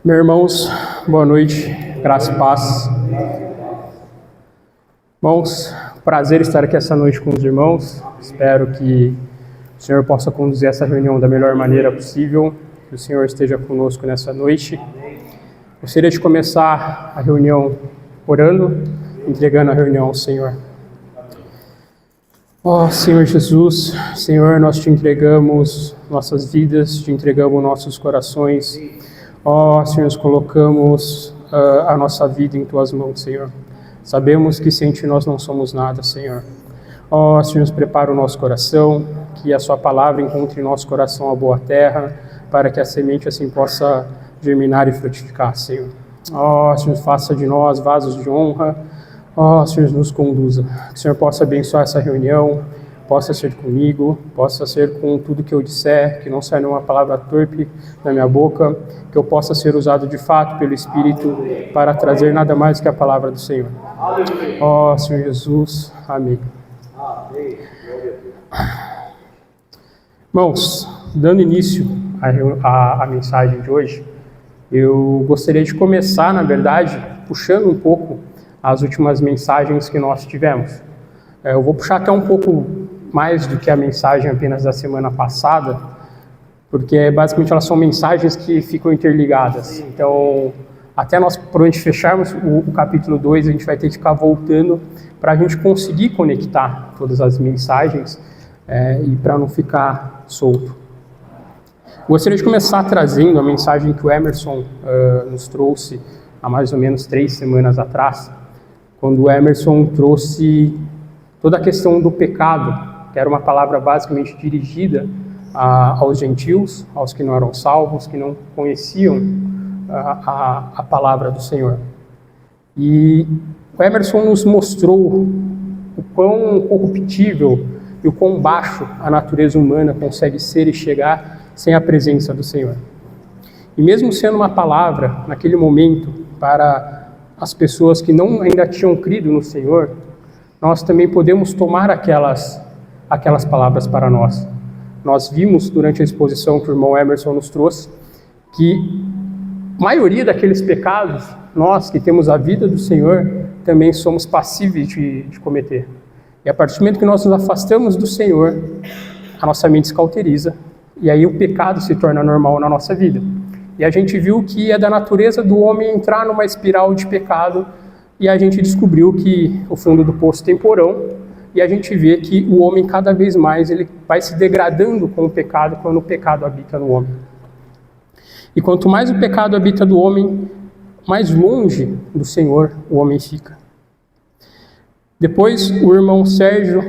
Meus irmãos, boa noite, graça e paz. Irmãos, prazer estar aqui essa noite com os irmãos. Espero que o Senhor possa conduzir essa reunião da melhor maneira possível, que o Senhor esteja conosco nessa noite. Gostaria de começar a reunião orando, entregando a reunião ao Senhor. Ó Senhor Jesus, Senhor, nós te entregamos nossas vidas, te entregamos nossos corações. Ó Senhor, nós colocamos a nossa vida em Tuas mãos, Senhor. Sabemos que sem Ti nós não somos nada, Senhor. Ó Senhor, nos prepara o nosso coração, que a Sua palavra encontre em nosso coração a boa terra, para que a semente assim possa germinar e frutificar, Senhor. Ó Senhor, faça de nós vasos de honra. Ó Senhor, nos conduza. Que o Senhor possa abençoar essa reunião, possa ser comigo, possa ser com tudo que eu disser, que não saia nenhuma palavra torpe da minha boca, que eu possa ser usado de fato pelo Espírito para trazer nada mais que a palavra do Senhor. Ó Senhor Jesus, amém. Irmãos, dando início à mensagem de hoje, eu gostaria de começar, na verdade, puxando um pouco as últimas mensagens que nós tivemos. Eu vou puxar até um pouco mais do que a mensagem apenas da semana passada, porque basicamente elas são mensagens que ficam interligadas. Então, até nós, por onde fecharmos o capítulo 2, a gente vai ter que ficar voltando para a gente conseguir conectar todas as mensagens e para não ficar solto. Gostaria de começar trazendo a mensagem que o Emerson nos trouxe há mais ou menos 3 semanas atrás, quando o Emerson trouxe toda a questão do pecado, que era uma palavra basicamente dirigida aos gentios, aos que não eram salvos, que não conheciam a palavra do Senhor. E o Emerson nos mostrou o quão corruptível e o quão baixo a natureza humana consegue ser e chegar sem a presença do Senhor. E mesmo sendo uma palavra, naquele momento, para as pessoas que não ainda tinham crido no Senhor, nós também podemos tomar aquelas palavras para nós. Nós vimos durante a exposição que o irmão Emerson nos trouxe que a maioria daqueles pecados, nós que temos a vida do Senhor, também somos passíveis de cometer. E a partir do momento que nós nos afastamos do Senhor, a nossa mente se cauteriza, e aí o pecado se torna normal na nossa vida. E a gente viu que é da natureza do homem entrar numa espiral de pecado, e a gente descobriu que o fundo do poço tem porão, e a gente vê que o homem cada vez mais ele vai se degradando com o pecado quando o pecado habita no homem. E quanto mais o pecado habita do homem, mais longe do Senhor o homem fica. Depois o irmão Sérgio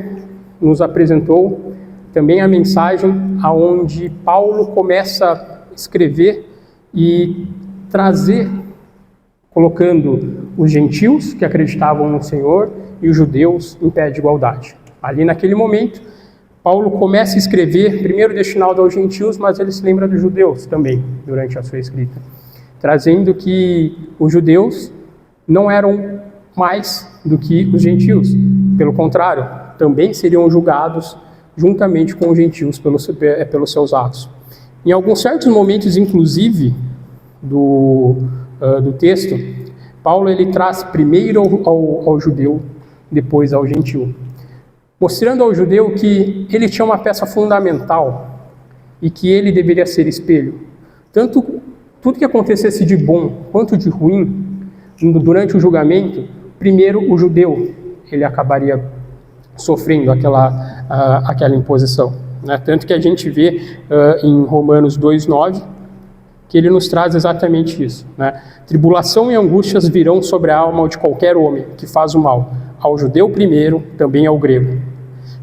nos apresentou também a mensagem aonde Paulo começa a escrever e trazer, colocando os gentios que acreditavam no Senhor e os judeus em pé de igualdade. Ali naquele momento, Paulo começa a escrever, primeiro destinado aos gentios, mas ele se lembra dos judeus também, durante a sua escrita, trazendo que os judeus não eram mais do que os gentios. Pelo contrário, também seriam julgados juntamente com os gentios pelos seus atos. Em alguns certos momentos, inclusive, do texto, Paulo ele traz primeiro ao judeu, depois ao gentio, mostrando ao judeu que ele tinha uma peça fundamental e que ele deveria ser espelho. Tanto tudo que acontecesse de bom quanto de ruim durante o julgamento, primeiro o judeu ele acabaria sofrendo aquela imposição, né? Tanto que a gente vê em Romanos 2:9 que ele nos traz exatamente isso, né? Tribulação e angústias virão sobre a alma de qualquer homem que faz o mal, ao judeu primeiro, também ao grego.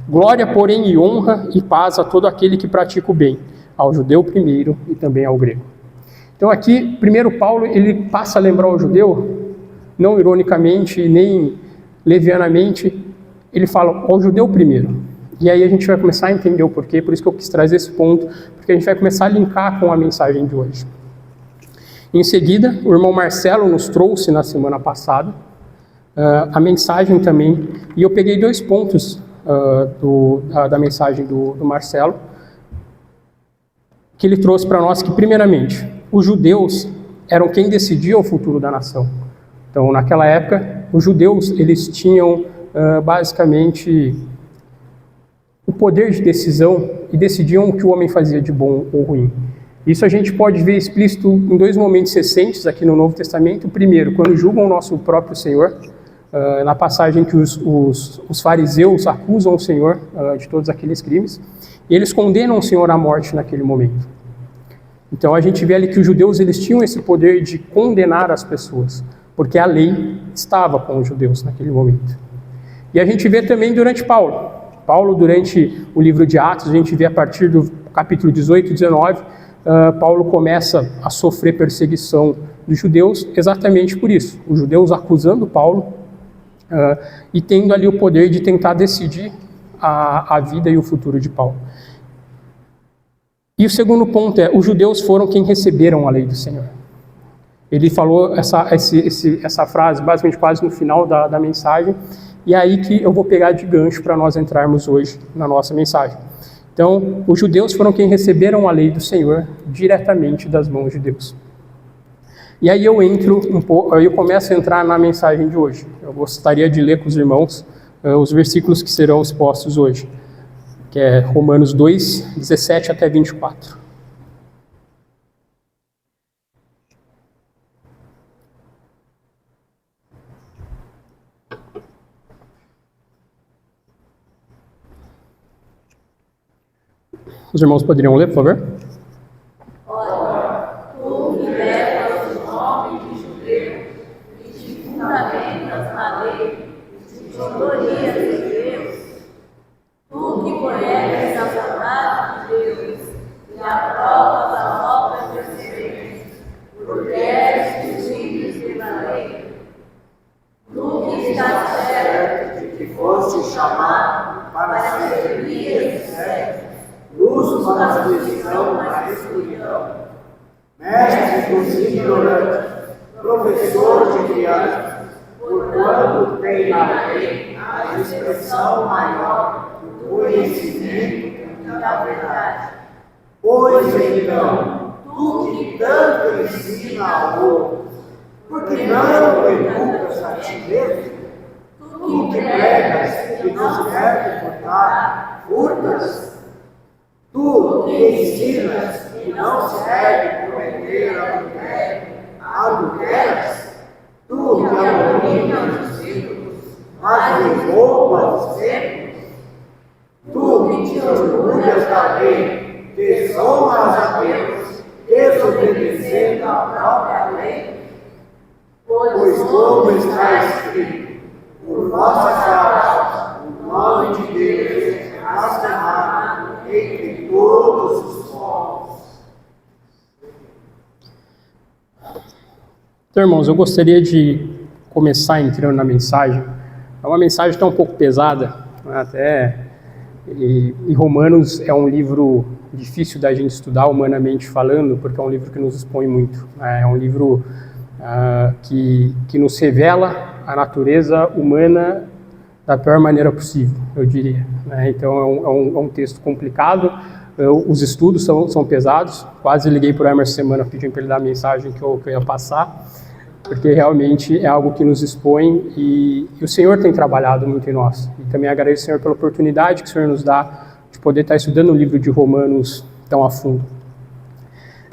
Glória, porém, e honra e paz a todo aquele que pratica o bem, ao judeu primeiro e também ao grego. Então aqui, primeiro Paulo, ele passa a lembrar ao judeu, não ironicamente nem levianamente, ele fala ao judeu primeiro. E aí a gente vai começar a entender o porquê, por isso que eu quis trazer esse ponto, porque a gente vai começar a linkar com a mensagem de hoje. Em seguida, o irmão Marcelo nos trouxe na semana passada a mensagem também, e eu peguei 2 pontos da mensagem do Marcelo, que ele trouxe para nós que, primeiramente, os judeus eram quem decidia o futuro da nação. Então, naquela época, os judeus eles tinham basicamente o poder de decisão e decidiam o que o homem fazia de bom ou ruim. Isso a gente pode ver explícito em dois momentos recentes aqui no Novo Testamento. O primeiro, quando julgam o nosso próprio Senhor, na passagem que os fariseus acusam o Senhor de todos aqueles crimes, e eles condenam o Senhor à morte naquele momento. Então a gente vê ali que os judeus eles tinham esse poder de condenar as pessoas, porque a lei estava com os judeus naquele momento. E a gente vê também durante Paulo. Paulo, durante o livro de Atos, a gente vê a partir do capítulo 18 e 19, Paulo começa a sofrer perseguição dos judeus exatamente por isso. Os judeus acusando Paulo e tendo ali o poder de tentar decidir a vida e o futuro de Paulo. E o segundo ponto é, os judeus foram quem receberam a lei do Senhor. Ele falou essa frase basicamente quase no final da mensagem, e é aí que eu vou pegar de gancho para nós entrarmos hoje na nossa mensagem. Então, os judeus foram quem receberam a lei do Senhor diretamente das mãos de Deus. E aí eu começo a entrar na mensagem de hoje. Eu gostaria de ler com os irmãos os versículos que serão expostos hoje, que é Romanos 2, 17 até 24. Os irmãos poderiam ler, por favor? Ora, tu que levas o nome de judeu e te fundamentas na lei, e te glorias de Deus, tu que conheces a vontade de Deus e aprovas a obra de excelência, porque és discípulo da lei, tu que estás certo de que foste chamado para servir esse século, luz para a visão da escuridão, mestre dos ignorantes, professor de crianças, porquanto tem na lei a expressão maior do conhecimento e da verdade. Pois então, tu que tanto ensina ao outro, porque não educas a ti mesmo, tu que pregas que não se deve furtar, furtas. Tu que ensinas que não se deve cometer adultério, tu que abominas os ídolos, mas rouba os templos, tu que te orgulhas da lei, desonras a Deus, desobedecendo a própria lei, pois como está escrito, por vossa causa, o nome de Deus é blasfemado entre todos os povos. Então, irmãos, eu gostaria de começar entrando na mensagem. É uma mensagem que está um pouco pesada, né? Até e Romanos é um livro difícil da gente estudar humanamente falando, porque é um livro que nos expõe muito, né? É um livro que nos revela a natureza humana da pior maneira possível, eu diria, né? Então é um texto complicado, os estudos são pesados. Quase liguei para o Emerson semana pedindo para ele dar a mensagem que eu ia passar, porque realmente é algo que nos expõe e o Senhor tem trabalhado muito em nós. E também agradeço ao Senhor pela oportunidade que o Senhor nos dá de poder estar estudando o livro de Romanos tão a fundo.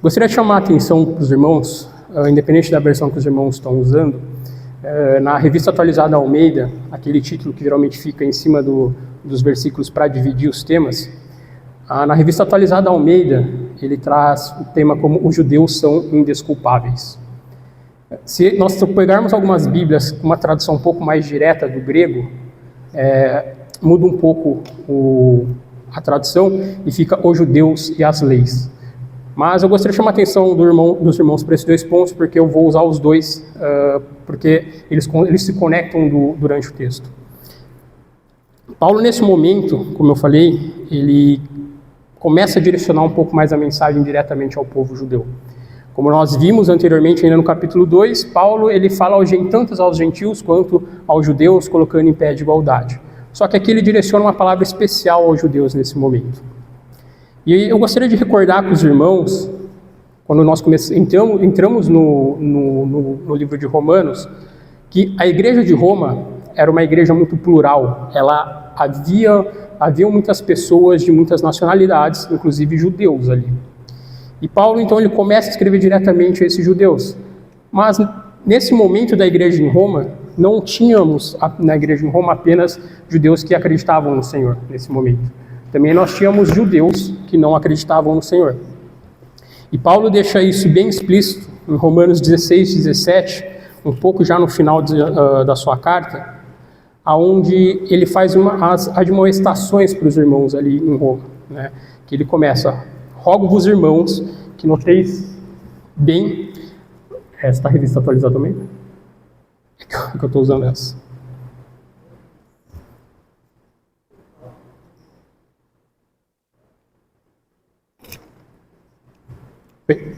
Gostaria de chamar a atenção para os irmãos, independente da versão que os irmãos estão usando, na Revista Atualizada Almeida, aquele título que geralmente fica em cima dos versículos para dividir os temas, na Revista Atualizada Almeida, ele traz o tema como os judeus são indesculpáveis. Se nós pegarmos algumas bíblias com uma tradução um pouco mais direta do grego, muda um pouco a tradução e fica os judeus e as leis. Mas eu gostaria de chamar a atenção dos irmãos para esses dois pontos, porque eu vou usar os dois, porque eles se conectam durante o texto. Paulo, nesse momento, como eu falei, ele começa a direcionar um pouco mais a mensagem diretamente ao povo judeu. Como nós vimos anteriormente, ainda no capítulo 2, Paulo ele fala tanto aos gentios quanto aos judeus, colocando em pé de igualdade. Só que aqui ele direciona uma palavra especial aos judeus nesse momento. E eu gostaria de recordar com os irmãos quando nós entramos no livro de Romanos, que a igreja de Roma era uma igreja muito plural. Havia muitas pessoas de muitas nacionalidades, inclusive judeus ali. E Paulo, então, ele começa a escrever diretamente a esses judeus. Mas, nesse momento da igreja em Roma, não tínhamos na igreja em Roma apenas judeus que acreditavam no Senhor, nesse momento. Também nós tínhamos judeus que não acreditavam no Senhor. E Paulo deixa isso bem explícito em Romanos 16, 17, um pouco já no final da sua carta, onde ele faz as admoestações para os irmãos ali em Roma, né? Que ele começa: rogo-vos, irmãos, que noteis bem... Essa revista atualizada também? É que eu estou usando essa. Bem,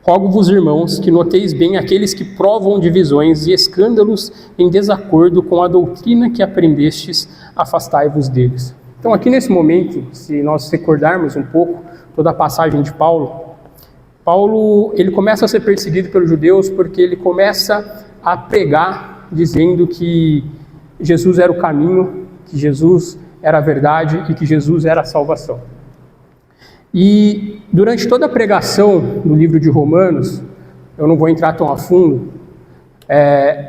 rogo-vos, irmãos, que noteis bem aqueles que provam divisões e escândalos em desacordo com a doutrina que aprendestes, afastai-vos deles. Então, aqui nesse momento, se nós recordarmos um pouco toda a passagem de Paulo, ele começa a ser perseguido pelos judeus porque ele começa a pregar dizendo que Jesus era o caminho, que Jesus era a verdade e que Jesus era a salvação. E durante toda a pregação no livro de Romanos, eu não vou entrar tão a fundo,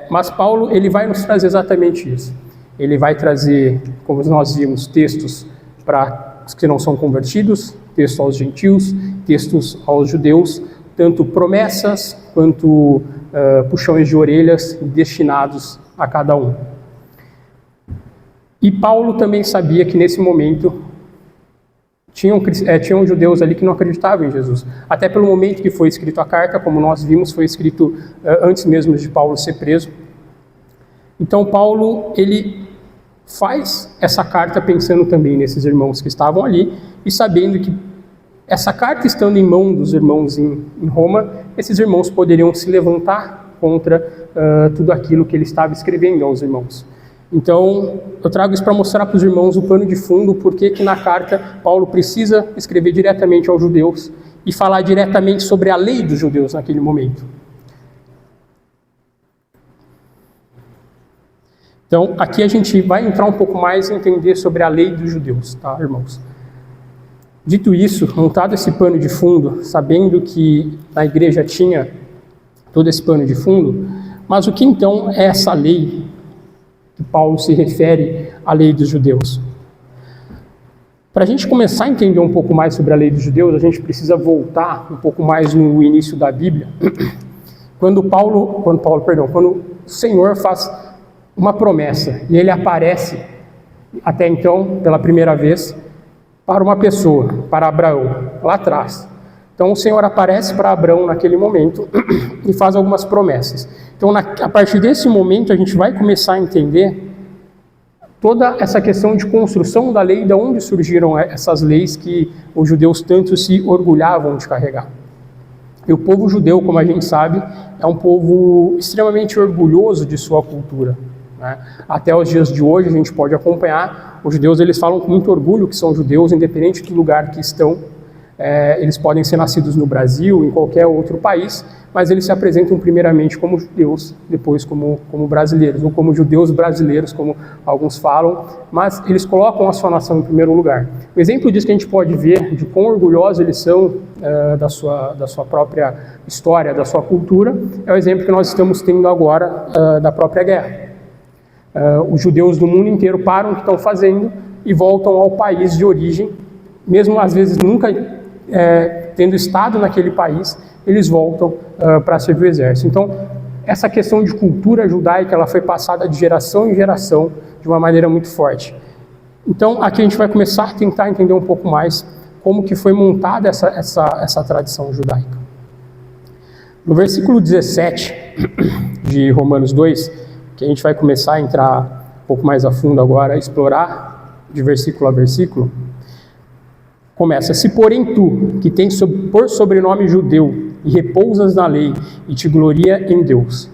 mas Paulo ele vai nos trazer exatamente isso. Ele vai trazer, como nós vimos, textos para os que não são convertidos, textos aos gentios, textos aos judeus, tanto promessas quanto puxões de orelhas destinados a cada um. E Paulo também sabia que nesse momento tinham judeus ali que não acreditavam em Jesus. Até pelo momento que foi escrito a carta, como nós vimos, foi escrito antes mesmo de Paulo ser preso. Então Paulo, ele faz essa carta pensando também nesses irmãos que estavam ali e sabendo que essa carta estando em mão dos irmãos em Roma, esses irmãos poderiam se levantar contra tudo aquilo que ele estava escrevendo aos irmãos. Então, eu trago isso para mostrar para os irmãos o pano de fundo, porque que na carta Paulo precisa escrever diretamente aos judeus e falar diretamente sobre a lei dos judeus naquele momento. Então, aqui a gente vai entrar um pouco mais e entender sobre a lei dos judeus, tá, irmãos? Dito isso, montado esse pano de fundo, sabendo que na igreja tinha todo esse pano de fundo, mas o que então é essa lei que Paulo se refere à lei dos judeus? Para a gente começar a entender um pouco mais sobre a lei dos judeus, a gente precisa voltar um pouco mais no início da Bíblia, quando o Senhor faz uma promessa e ele aparece, até então, pela primeira vez, para uma pessoa, para Abraão, lá atrás. Então o Senhor aparece para Abraão naquele momento e faz algumas promessas. Então a partir desse momento a gente vai começar a entender toda essa questão de construção da lei, de onde surgiram essas leis que os judeus tanto se orgulhavam de carregar. E o povo judeu, como a gente sabe, é um povo extremamente orgulhoso de sua cultura, né? Até os dias de hoje a gente pode acompanhar, os judeus eles falam com muito orgulho que são judeus, independente do lugar que estão. Eles podem ser nascidos no Brasil, em qualquer outro país, mas eles se apresentam primeiramente como judeus, depois como brasileiros, ou como judeus brasileiros, como alguns falam, mas eles colocam a sua nação em primeiro lugar. O exemplo disso que a gente pode ver de quão orgulhosos eles são da sua própria história, da sua cultura, é o exemplo que nós estamos tendo agora da própria guerra. Os judeus do mundo inteiro param o que estão fazendo e voltam ao país de origem, mesmo às vezes nunca tendo estado naquele país, eles voltam para servir o exército. Então, essa questão de cultura judaica, ela foi passada de geração em geração de uma maneira muito forte. Então, aqui a gente vai começar a tentar entender um pouco mais como que foi montada essa tradição judaica. No versículo 17 de Romanos 2, que a gente vai começar a entrar um pouco mais a fundo agora, explorar de versículo a versículo, começa: se porém tu, que tens por sobrenome judeu, e repousas na lei, e te gloria em Deus.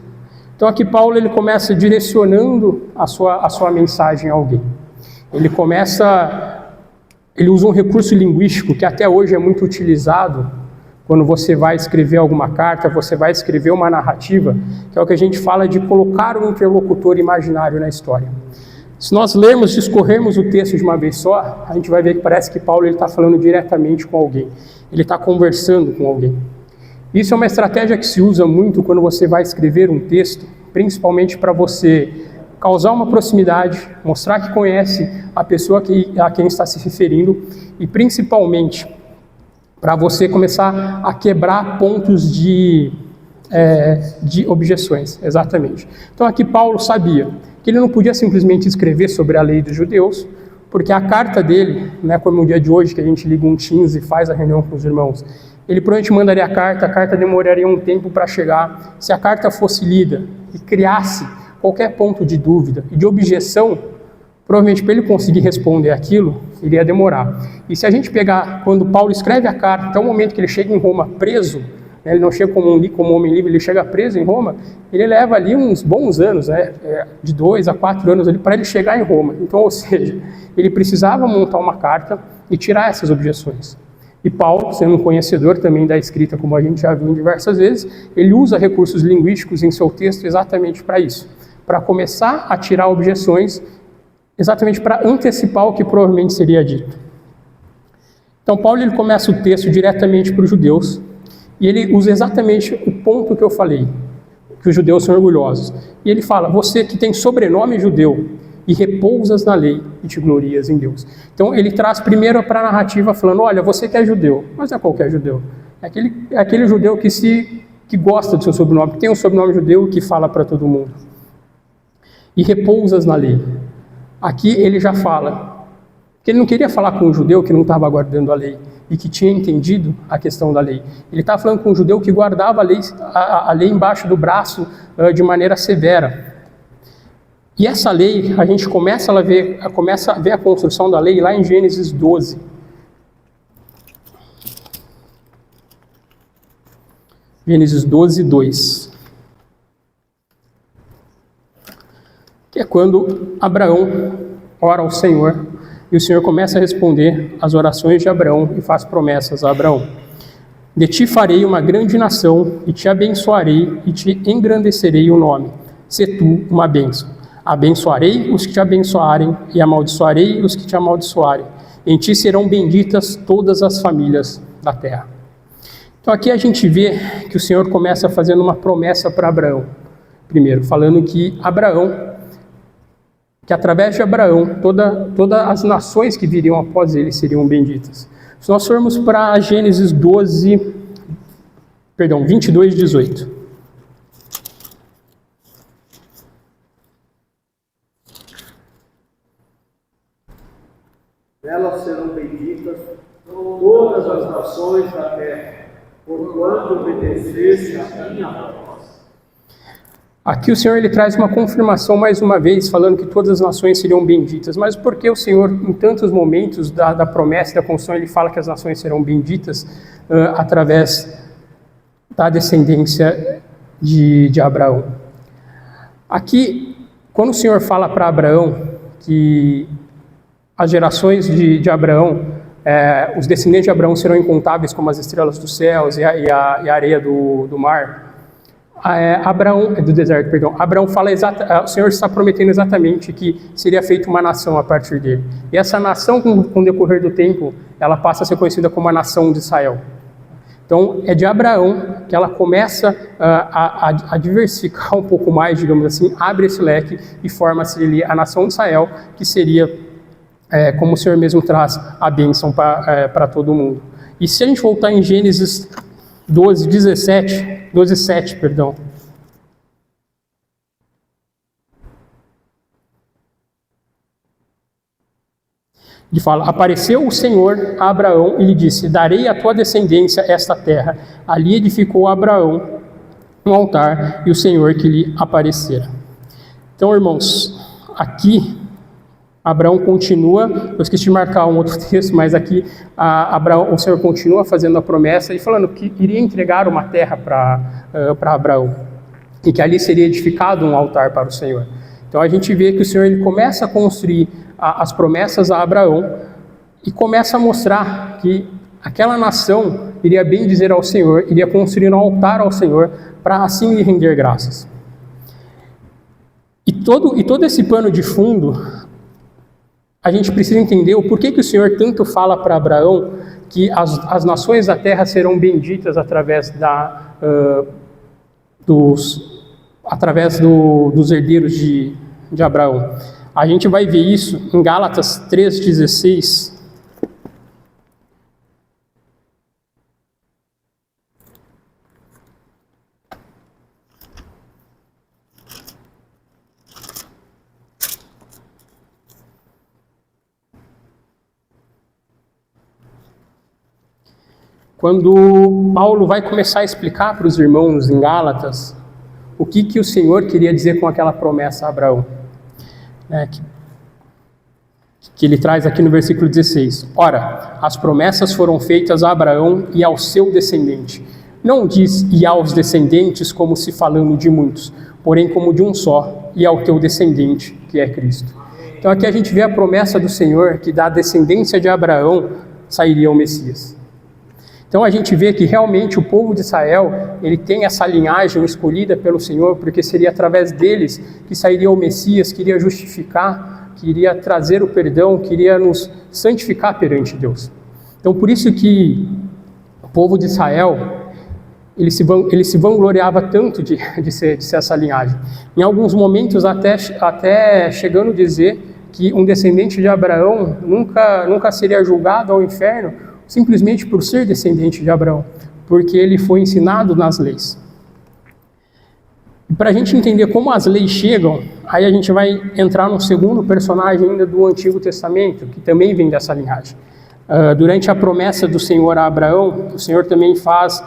Então aqui Paulo ele começa direcionando a sua mensagem a alguém. Ele usa um recurso linguístico que até hoje é muito utilizado quando você vai escrever alguma carta, você vai escrever uma narrativa, que é o que a gente fala de colocar um interlocutor imaginário na história. Se nós lermos, discorrermos o texto de uma vez só, a gente vai ver que parece que Paulo está falando diretamente com alguém. Ele está conversando com alguém. Isso é uma estratégia que se usa muito quando você vai escrever um texto, principalmente para você causar uma proximidade, mostrar que conhece a pessoa a quem está se referindo e principalmente para você começar a quebrar pontos de objeções, exatamente. Então aqui Paulo sabia que ele não podia simplesmente escrever sobre a lei dos judeus, porque a carta dele, né, como no dia de hoje que a gente liga um Teams e faz a reunião com os irmãos, ele provavelmente mandaria a carta demoraria um tempo para chegar. Se a carta fosse lida e criasse qualquer ponto de dúvida e de objeção, provavelmente para ele conseguir responder aquilo, iria demorar. E se a gente pegar, quando Paulo escreve a carta, até o momento que ele chega em Roma preso, né, ele não chega como homem livre, ele chega preso em Roma, ele leva ali uns bons anos, né, de 2 a 4 anos para ele chegar em Roma. Então, ou seja, ele precisava montar uma carta e tirar essas objeções. E Paulo, sendo um conhecedor também da escrita, como a gente já viu diversas vezes, ele usa recursos linguísticos em seu texto exatamente para isso, para começar a tirar objeções, exatamente para antecipar o que provavelmente seria dito. Então Paulo ele começa o texto diretamente para os judeus, e ele usa exatamente o ponto que eu falei, que os judeus são orgulhosos. E ele fala, você que tem sobrenome judeu, e repousas na lei e te glorias em Deus. Então ele traz primeiro para a narrativa falando, olha, você que é judeu, mas não é qualquer judeu, é aquele judeu que gosta do seu sobrenome, que tem um sobrenome judeu que fala para todo mundo. E repousas na lei. Aqui ele já fala que ele não queria falar com um judeu que não estava guardando a lei e que tinha entendido a questão da lei. Ele estava falando com um judeu que guardava a lei embaixo do braço de maneira severa. E essa lei, a gente começa a ver a construção da lei lá em Gênesis 12. Gênesis 12, 2. Que é quando Abraão ora ao Senhor, e o Senhor começa a responder às orações de Abraão e faz promessas a Abraão. De ti farei uma grande nação, e te abençoarei, e te engrandecerei o nome. Se tu uma bênção. Abençoarei os que te abençoarem, e amaldiçoarei os que te amaldiçoarem. Em ti serão benditas todas as famílias da terra. Então aqui a gente vê que o Senhor começa fazendo uma promessa para Abraão. Primeiro, falando que através de Abraão, todas as nações que viriam após ele seriam benditas. Se nós formos para Gênesis 22, 18. Nelas serão benditas todas as nações da terra, porquanto obedeceste a minha voz. Aqui o Senhor ele traz uma confirmação mais uma vez, falando que todas as nações seriam benditas. Mas por que o Senhor, em tantos momentos da promessa e da construção, ele fala que as nações serão benditas através da descendência de Abraão? Aqui, quando o Senhor fala para Abraão que as gerações de Abraão, os descendentes de Abraão serão incontáveis como as estrelas dos céus e a areia do mar, do deserto, perdão. Abraão fala o Senhor está prometendo exatamente que seria feita uma nação a partir dele. E essa nação, com o decorrer do tempo, ela passa a ser conhecida como a nação de Israel. Então, é de Abraão que ela começa a diversificar um pouco mais, digamos assim, abre esse leque e forma-se ali a nação de Israel, que seria, como o Senhor mesmo traz, a bênção para todo mundo. E se a gente voltar em Gênesis 12, 7, perdão. Ele fala, apareceu o Senhor a Abraão e lhe disse, darei à tua descendência esta terra. Ali edificou Abraão um altar e o Senhor que lhe aparecera. Então, irmãos, aqui Abraão continua, eu esqueci de marcar um outro texto, mas aqui o Senhor continua fazendo a promessa e falando que iria entregar uma terra para Abraão e que ali seria edificado um altar para o Senhor. Então a gente vê que o Senhor ele começa a construir as promessas a Abraão e começa a mostrar que aquela nação iria bendizer ao Senhor, iria construir um altar ao Senhor para assim lhe render graças. E todo esse pano de fundo, a gente precisa entender o porquê que o Senhor tanto fala para Abraão que as nações da terra serão benditas através dos herdeiros de Abraão. A gente vai ver isso em Gálatas 3,16. Quando Paulo vai começar a explicar para os irmãos em Gálatas o que o Senhor queria dizer com aquela promessa a Abraão, que ele traz aqui no versículo 16. Ora, as promessas foram feitas a Abraão e ao seu descendente. Não diz e aos descendentes como se falando de muitos, porém como de um só, e ao teu descendente, que é Cristo. Então aqui a gente vê a promessa do Senhor que da descendência de Abraão sairia o Messias. Então a gente vê que realmente o povo de Israel, ele tem essa linhagem escolhida pelo Senhor, porque seria através deles que sairia o Messias, que iria justificar, que iria trazer o perdão, que iria nos santificar perante Deus. Então por isso que o povo de Israel, ele se vangloriava tanto de ser essa linhagem. Em alguns momentos até chegando a dizer que um descendente de Abraão nunca seria julgado ao inferno, simplesmente por ser descendente de Abraão, porque ele foi ensinado nas leis. E para a gente entender como as leis chegam, aí a gente vai entrar num segundo personagem ainda do Antigo Testamento, que também vem dessa linhagem. Durante a promessa do Senhor a Abraão, o Senhor também faz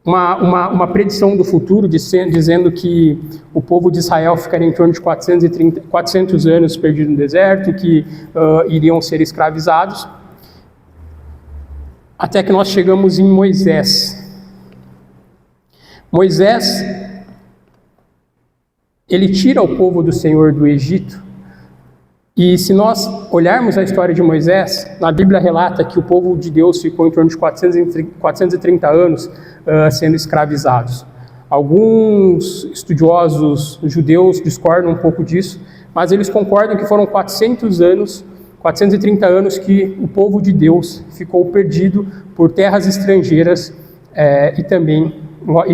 uma predição do futuro, dizendo que o povo de Israel ficaria em torno de 400 anos perdido no deserto, que iriam ser escravizados, até que nós chegamos em Moisés. Moisés, ele tira o povo do Senhor do Egito, e se nós olharmos a história de Moisés, na Bíblia relata que o povo de Deus ficou em torno de 430 anos sendo escravizados. Alguns estudiosos judeus discordam um pouco disso, mas eles concordam que foram 430 anos que o povo de Deus ficou perdido por terras estrangeiras e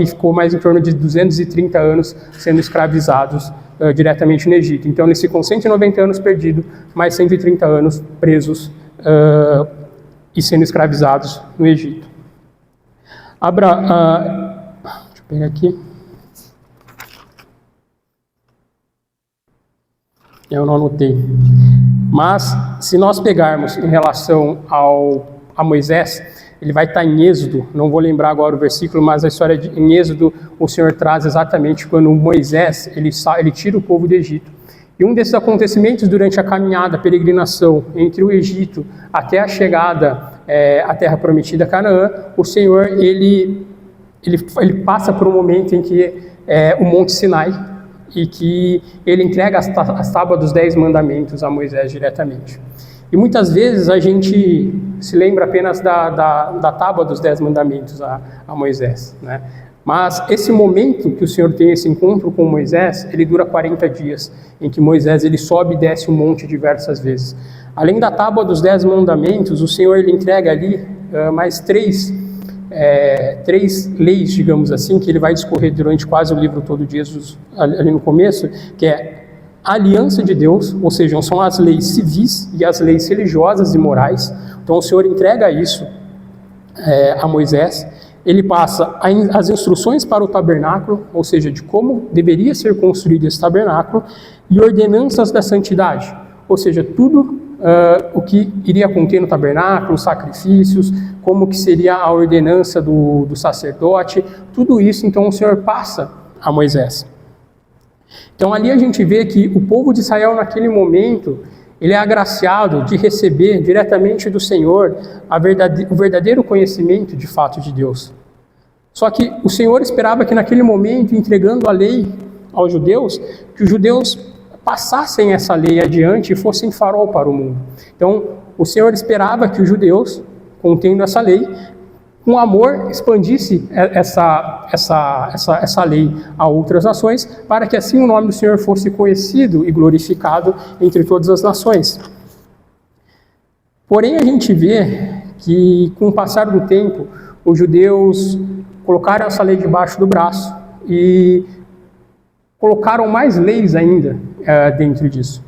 ficou mais em torno de 230 anos sendo escravizados diretamente no Egito. Então eles ficam 190 anos perdidos, mais 130 anos presos e sendo escravizados no Egito. Deixa eu pegar aqui. Eu não anotei. Mas, se nós pegarmos em relação a Moisés, ele vai estar em Êxodo, não vou lembrar agora o versículo, mas a história em Êxodo, o Senhor traz exatamente quando Moisés, ele tira o povo do Egito. E um desses acontecimentos durante a caminhada, a peregrinação entre o Egito até a chegada à terra prometida, Canaã, o Senhor, ele passa por um momento em que o Monte Sinai, e que ele entrega as tábuas dos 10 mandamentos a Moisés diretamente. E muitas vezes a gente se lembra apenas da tábua dos 10 mandamentos a Moisés, né? Mas esse momento que o Senhor tem esse encontro com Moisés, ele dura 40 dias, em que Moisés ele sobe e desce o monte diversas vezes. Além da tábua dos 10 mandamentos, o Senhor ele entrega ali mais três leis, digamos assim, que ele vai discorrer durante quase o livro todo de Êxodo, ali no começo, que é a aliança de Deus, ou seja, são as leis civis e as leis religiosas e morais. Então o Senhor entrega isso a Moisés. Ele passa as instruções para o tabernáculo, ou seja, de como deveria ser construído esse tabernáculo, e ordenanças da santidade, ou seja, tudo o que iria conter no tabernáculo, os sacrifícios, como que seria a ordenança do sacerdote, tudo isso, então, o Senhor passa a Moisés. Então, ali a gente vê que o povo de Israel, naquele momento, ele é agraciado de receber diretamente do Senhor o verdadeiro conhecimento, de fato, de Deus. Só que o Senhor esperava que, naquele momento, entregando a lei aos judeus, que os judeus passassem essa lei adiante e fossem farol para o mundo. Então, o Senhor esperava que os judeus, contendo essa lei, com amor, expandisse essa lei a outras nações, para que assim o nome do Senhor fosse conhecido e glorificado entre todas as nações. Porém, a gente vê que, com o passar do tempo, os judeus colocaram essa lei debaixo do braço e colocaram mais leis ainda dentro disso.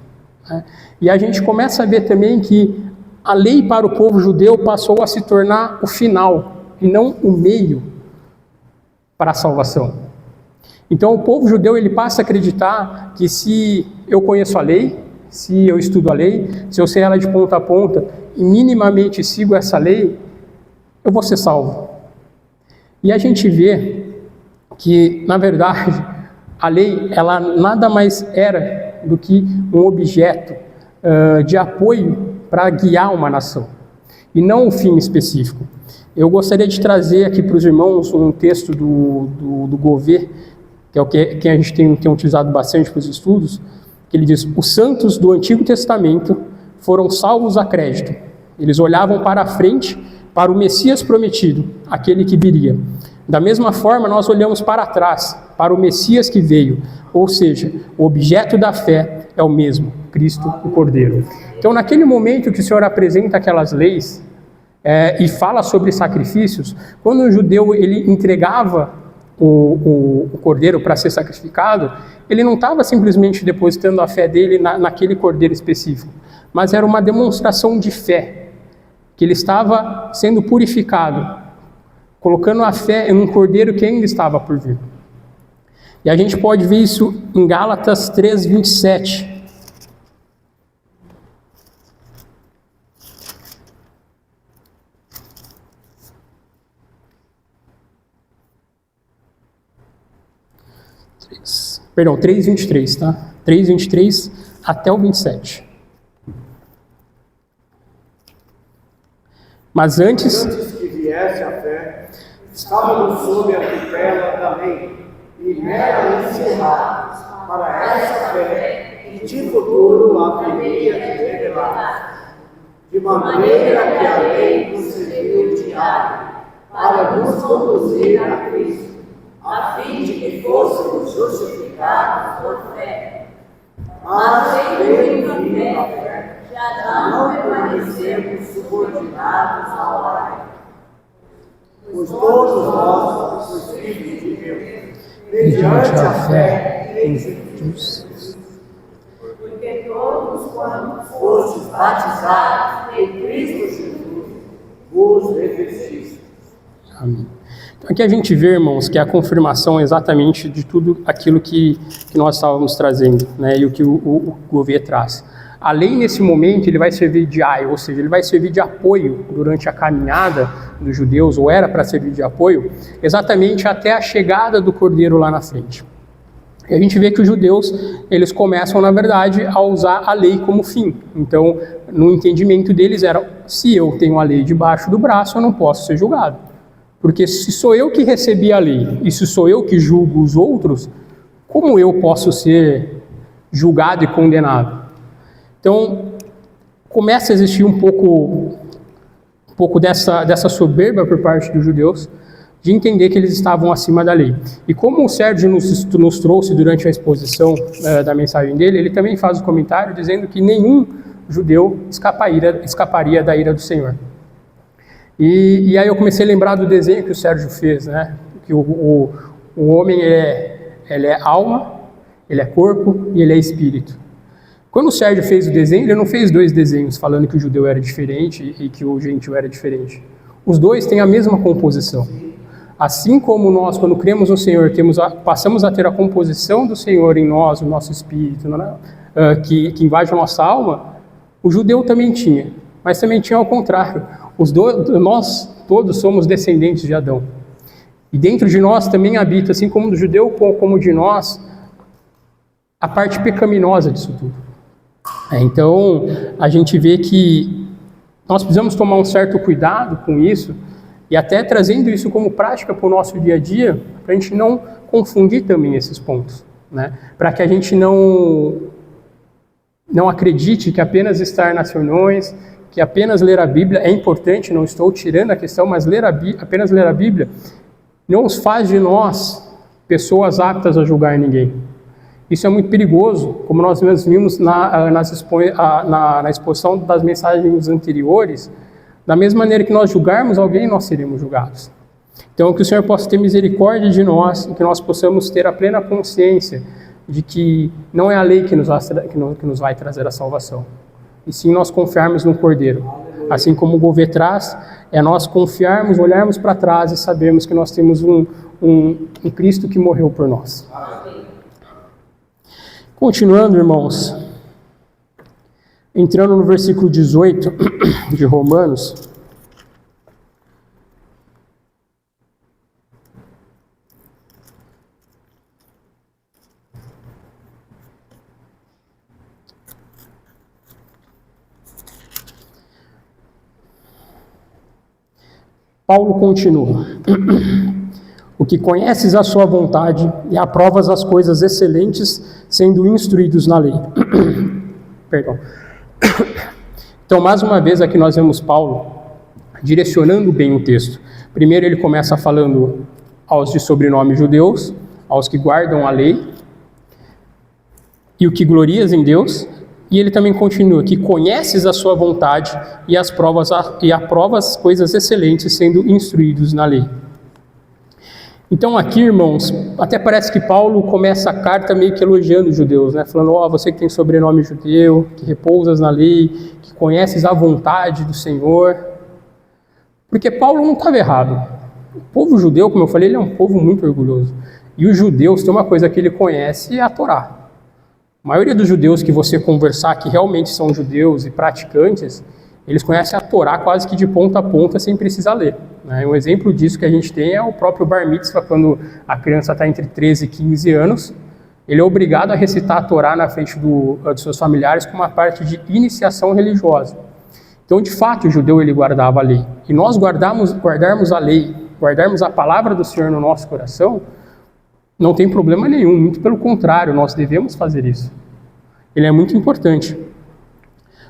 E a gente começa a ver também que a lei para o povo judeu passou a se tornar o final e não o meio para a salvação. Então o povo judeu ele passa a acreditar que se eu conheço a lei, se eu estudo a lei, se eu sei ela de ponta a ponta e minimamente sigo essa lei, eu vou ser salvo. E a gente vê que, na verdade, a lei ela nada mais era do que um objeto de apoio para guiar uma nação, e não um fim específico. Eu gostaria de trazer aqui para os irmãos um texto do Gouvet, que é o que a gente tem utilizado bastante para os estudos, que ele diz: os santos do Antigo Testamento foram salvos a crédito. Eles olhavam para a frente, para o Messias prometido, aquele que viria. Da mesma forma, nós olhamos para trás, para o Messias que veio, ou seja, o objeto da fé é o mesmo, Cristo, o Cordeiro. Então, naquele momento que o Senhor apresenta aquelas leis e fala sobre sacrifícios, quando o judeu ele entregava o Cordeiro para ser sacrificado, ele não estava simplesmente depositando a fé dele naquele Cordeiro específico, mas era uma demonstração de fé, que ele estava sendo purificado, colocando a fé em um Cordeiro que ainda estava por vir. E a gente pode ver isso em Gálatas 3:27. Perdão, 3:23, tá? 3:23 até o 27. Mas antes que viesse a fé, estávamos sob a tutela da lei, e nela encerrados para essa fé, que de futuro haveria de revelar, de maneira que a lei nos serviu de guia para nos conduzir a Cristo, a fim de que fôssemos justificados por fé. Mas, tendo vindo a fé, já não permanecemos subordinados à ordem. Pois todos nós, os filhos de Deus, mediante a fé em Jesus. Porque todos, quando fostes batizados em Cristo Jesus, vos revestistes. Amém. Então aqui a gente vê, irmãos, que é a confirmação exatamente de tudo aquilo que nós estávamos trazendo, né, e o que o Gouvet traz. A lei, nesse momento, ele vai servir de aio, ou seja, ele vai servir de apoio durante a caminhada dos judeus, ou era para servir de apoio, exatamente até a chegada do Cordeiro lá na frente. E a gente vê que os judeus, eles começam, na verdade, a usar a lei como fim. Então, no entendimento deles era, se eu tenho a lei debaixo do braço, eu não posso ser julgado. Porque se sou eu que recebi a lei, e se sou eu que julgo os outros, como eu posso ser julgado e condenado? Então, começa a existir um pouco dessa soberba por parte dos judeus, de entender que eles estavam acima da lei. E como o Sérgio nos trouxe durante a exposição da mensagem dele, ele também faz um comentário dizendo que nenhum judeu escaparia da ira do Senhor. E aí eu comecei a lembrar do desenho que o Sérgio fez, né? Que o homem ele é alma, ele é corpo e ele é espírito. Quando o Sérgio fez o desenho, ele não fez dois desenhos falando que o judeu era diferente e que o gentil era diferente. Os dois têm a mesma composição. Assim como nós, quando cremos no Senhor, passamos a ter a composição do Senhor em nós, no nosso espírito, né? que invade a nossa alma, o judeu também tinha, mas também tinha ao contrário. Nós todos somos descendentes de Adão. E dentro de nós também habita, assim como do judeu, como de nós, a parte pecaminosa disso tudo. Então, a gente vê que nós precisamos tomar um certo cuidado com isso, e até trazendo isso como prática para o nosso dia a dia, para a gente não confundir também esses pontos, né? Para que a gente não acredite que apenas estar nas reuniões, que apenas ler a Bíblia é importante, não estou tirando a questão, mas apenas ler a Bíblia não os faz de nós pessoas aptas a julgar ninguém. Isso é muito perigoso, como nós mesmos vimos na exposição das mensagens anteriores. Da mesma maneira que nós julgarmos alguém, nós seremos julgados. Então, que o Senhor possa ter misericórdia de nós e que nós possamos ter a plena consciência de que não é a lei que nos vai trazer a salvação, e sim nós confiarmos no Cordeiro. Assim como o Gouveia traz, é nós confiarmos, olharmos para trás e sabermos que nós temos um Cristo que morreu por nós. Continuando, irmãos, entrando no versículo 18 de Romanos, Paulo continua: o que conheces a sua vontade e aprovas as coisas excelentes, sendo instruídos na lei. Perdão. Então, mais uma vez, aqui nós vemos Paulo direcionando bem o texto. Primeiro ele começa falando aos de sobrenome judeus, aos que guardam a lei, e o que glorias em Deus. E ele também continua, que conheces a sua vontade e aprovas coisas excelentes, sendo instruídos na lei. Então aqui, irmãos, até parece que Paulo começa a carta meio que elogiando os judeus, né? Falando, você que tem sobrenome judeu, que repousas na lei, que conheces a vontade do Senhor. Porque Paulo não estava errado. O povo judeu, como eu falei, ele é um povo muito orgulhoso. E os judeus, tem uma coisa que ele conhece, é a Torá. A maioria dos judeus que você conversar, que realmente são judeus e praticantes, eles conhecem a Torá quase que de ponta a ponta, sem precisar ler. Um exemplo disso que a gente tem é o próprio Bar Mitzvah, quando a criança está entre 13 e 15 anos, ele é obrigado a recitar a Torá na frente dos seus familiares como uma parte de iniciação religiosa. Então, de fato, o judeu ele guardava a lei. E nós guardarmos a lei, guardarmos a palavra do Senhor no nosso coração, não tem problema nenhum, muito pelo contrário, nós devemos fazer isso. Ele é muito importante.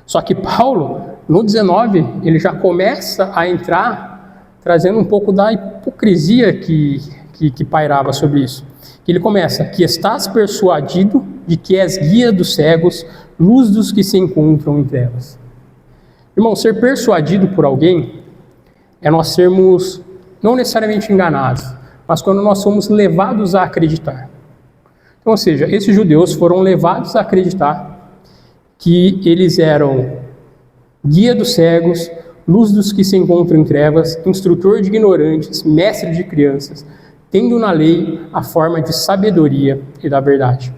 Só que Paulo, no 19, ele já começa a entrar trazendo um pouco da hipocrisia que pairava sobre isso. Ele começa, que estás persuadido de que és guia dos cegos, luz dos que se encontram em trevas. Irmão, ser persuadido por alguém é nós sermos não necessariamente enganados, mas quando nós somos levados a acreditar. Então, ou seja, esses judeus foram levados a acreditar que eles eram guia dos cegos, luz dos que se encontram em trevas, instrutor de ignorantes, mestre de crianças, tendo na lei a forma de sabedoria e da verdade.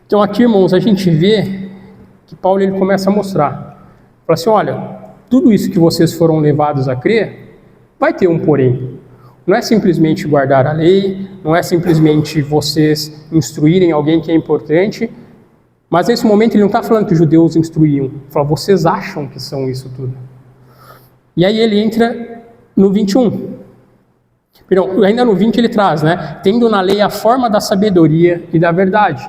Então aqui, irmãos, a gente vê que Paulo ele começa a mostrar. Fala assim, olha, tudo isso que vocês foram levados a crer, vai ter um porém. Não é simplesmente guardar a lei, não é simplesmente vocês instruírem alguém que é importante, mas nesse momento ele não está falando que os judeus instruíam, ele fala, vocês acham que são isso tudo. E aí ele entra no 21. Perdão, ainda no 20 ele traz, tendo na lei a forma da sabedoria e da verdade.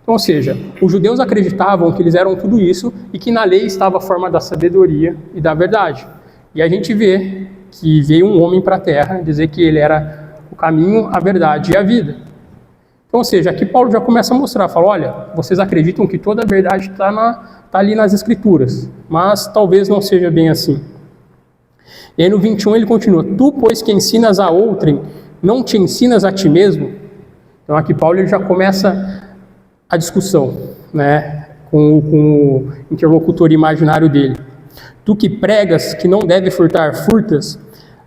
Então, ou seja, os judeus acreditavam que eles eram tudo isso e que na lei estava a forma da sabedoria e da verdade. E a gente vê que veio um homem para a terra dizer que ele era o caminho, a verdade e a vida. Então, ou seja, aqui Paulo já começa a mostrar, fala, olha, vocês acreditam que toda a verdade está ali nas Escrituras, mas talvez não seja bem assim. E aí no 21 ele continua, tu, pois que ensinas a outrem, não te ensinas a ti mesmo? Então aqui Paulo ele já começa a discussão, com o interlocutor imaginário dele. Tu que pregas que não deve furtar, furtas.